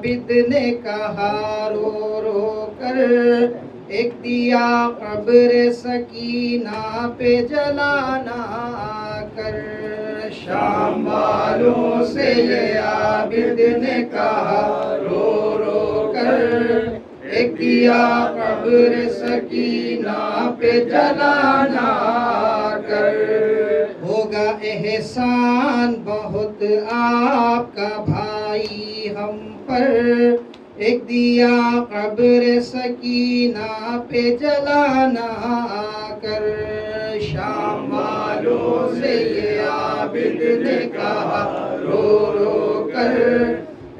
आबिद ने कहा रो रो कर, एक दिया कब्र सकीना पे जलाना कर। शाम वालों से ये आबिद ने कहा रो रो कर, एक दिया कब्र सकीना पे जलाना कर। होगा एहसान बहुत आपका भाई हम पर, एक दिया कब्र सकीना पे जलाना कर। शाम वालों से ये आबिद ने कहा रो रो कर,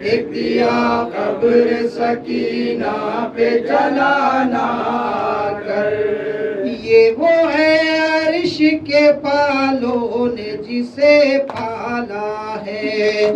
एक दिया कब्र सकीना पे जलाना कर। ये वो है अर्श के पालों ने जिसे पाला है,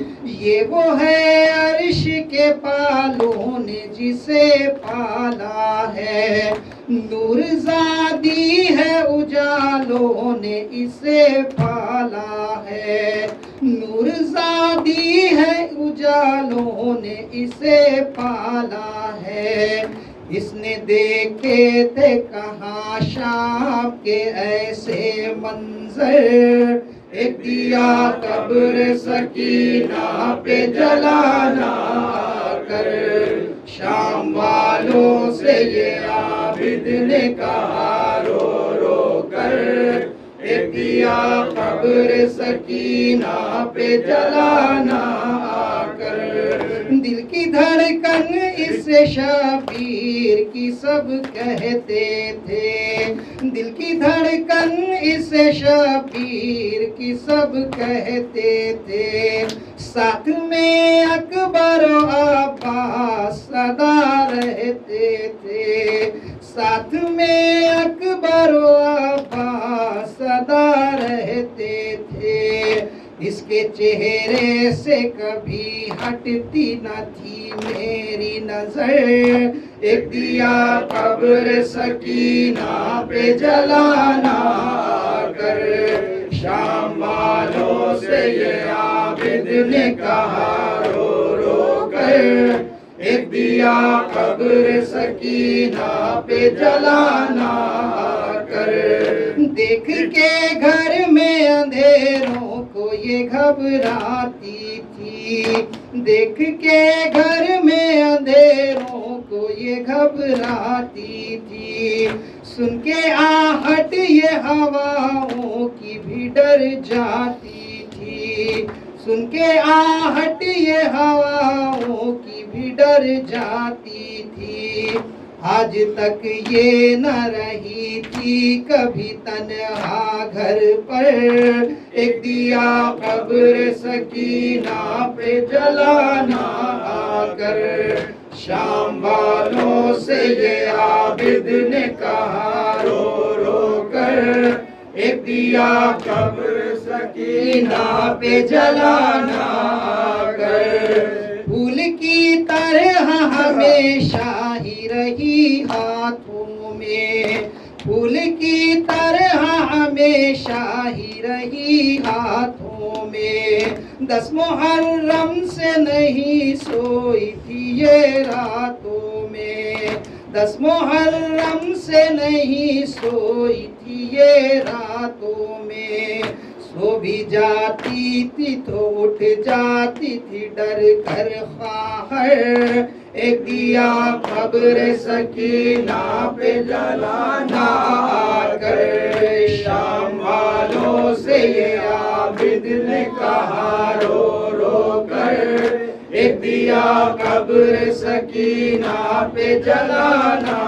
ये वो है अर्श के पालों ने जिसे पाला है। नूर ज़ादी है उजालों ने इसे पाला है, नूर ज़ादी है उजालों ने इसे पाला है। इसने देखे थे कहाँ शाम के ऐसे मंजर, एक दिया कब्र सकीना पे जलाना कर। शाम वालों से ये आबिद ने कहा रो रो कर, एक दिया कब्र सकीना पे जलाना कर। दिल की धड़कन इस शबीर की सब कहते थे, दिल की धड़कन इस शबीर की सब कहते थे। साथ में अकबर अब्बास सदा रहते थे, साथ में अकबर अब्बास सदा रहते थे। इसके चेहरे से कभी हटती न थी मेरी नजर, एक दिया कब्र सकीना पे जलाना कर। शाम वालों से ये आबिद ने कहा रो रो कर, एक दिया कब्र सकीना पे जलाना कर। देख के घर में अंधेरों को ये घबराती थी, देख के घर में अंधेरों को ये घबराती थी। सुन के आहट ये हवाओं की भी डर जाती थी, सुन के आहट ये हवाओं की भी डर जाती थी। आज तक ये न रही थी कभी तन्हा घर पर, एक दिया कब्र सकीना पे जलाना कर। शाम वालों से ये आबिद ने कहा रो रो कर, एक दिया कब्र सकीना पे जलाना कर। फूल की तरह हमेशा ही रही हाथों में, फूल की तरह हमेशा ही रही हाथों में। 10 मुहर्रम से नहीं सोई थी ये रातों में, 10 मुहर्रम से नहीं सोई थी ये रातों में। सो भी जाती थी तो उठ जाती थी डर कर ख्वाहर, एक दिया कब्र सकीना पे जलाना कर। शाम वालों से ये आबिद ने कहा रो रो कर, एक दिया कब्र सकीना पे जलाना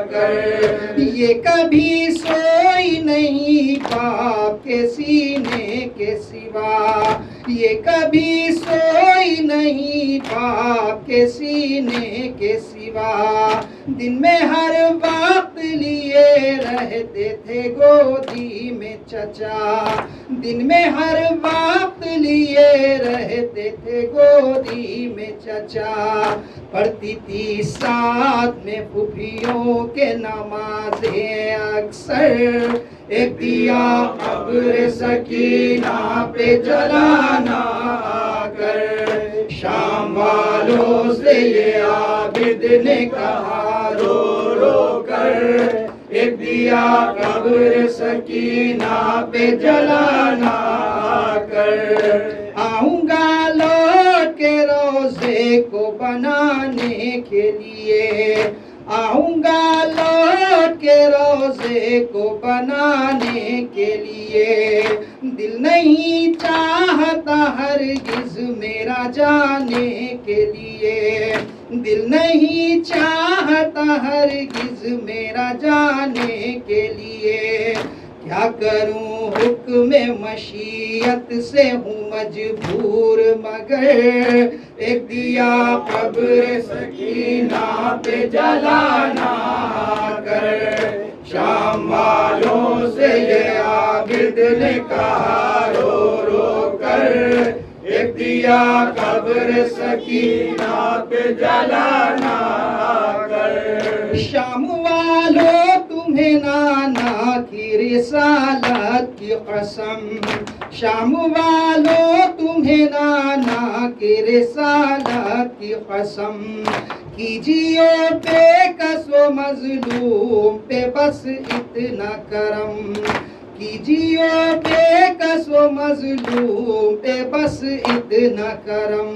कर। ये कभी सोई नहीं बाप के सीने के सिवा, ये कभी सोई नहीं बाप के सीने के सिवा। दिन में हर वक्त लिए रहते थे गोदी में चचा, दिन में हर वक्त लिए रहते थे गोदी में चचा। पढ़ती थी साथ में फूफियों के नमाज़ें अक्सर, एक दिया कब्र सकीना पे जलाना कर। शाम वालों से से ये आबिद ने कहा रो रो कर, एक दिया कब्र सकीना पे जलाना कर। आऊंगा लौट के रोज़े को बनाने के लिए, आऊंगा लौट के रोज़े को बनाने के लिए। दिल नहीं चाहता हरगिज़ मेरा जाने के लिए, दिल नहीं चाहता हरगिज़ मेरा जाने के लिए। क्या करूं हुक्म मशीयत से हूँ मजबूर, मगर एक दिया कब्र सकीना पे जलाना कर। शाम वालों से ये आबिद ने कहा रो रो कर, एक दिया कब्र सकीना पे जलाना कर। शाम वालों तुम्हें नाना की रिसालत की कसम, शाम वालों तुम्हें नाना की रिसालत की कसम। कीजिए बेकस व मजलूम पे बस इतना करम, कीजिए बेकस व मजलूम पे बस इतना करम।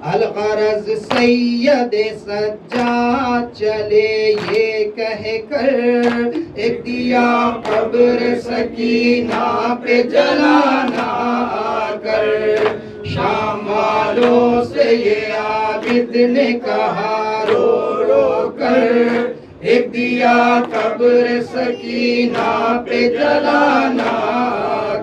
अलगरज सैयद सज्जाद चले ये कह कर, एक दिया कब्र सकीना पे जलाना कर। शाम वालों से ये आबिद ने कहा रो रो कर, एक दिया कब्र सकीना पे जलाना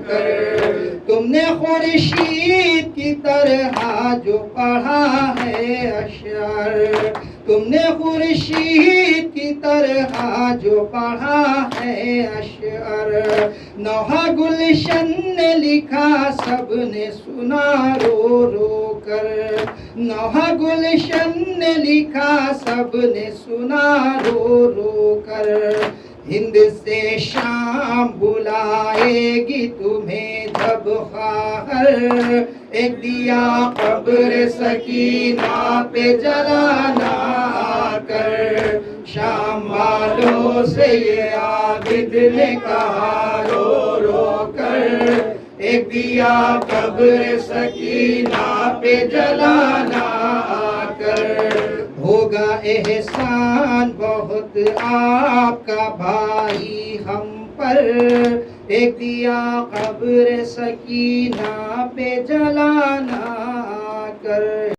कर। तुमने खुर्शीद की तरह जो पढ़ा है अशअर, तुमने खुर्शीद की तरह जो पढ़ा है अशअर। नौहा गुलशन ने लिखा सबने सुना रो रो कर, नौहा गुलशन ने लिखा सबने सुना रो रो कर। हिंद से शाम बुलाएगी तुम्हें जब ख्वाहर, एक दिया कब्र सकीना पे जलाना कर। शाम वालों से ये आबिद ने कहा रो रो कर, एक दिया कब्र सकीना पे जलाना कर। होगा एहसान बहुत आपका भाई हम पर, एक दिया कब्र सकीना पे जलाना कर।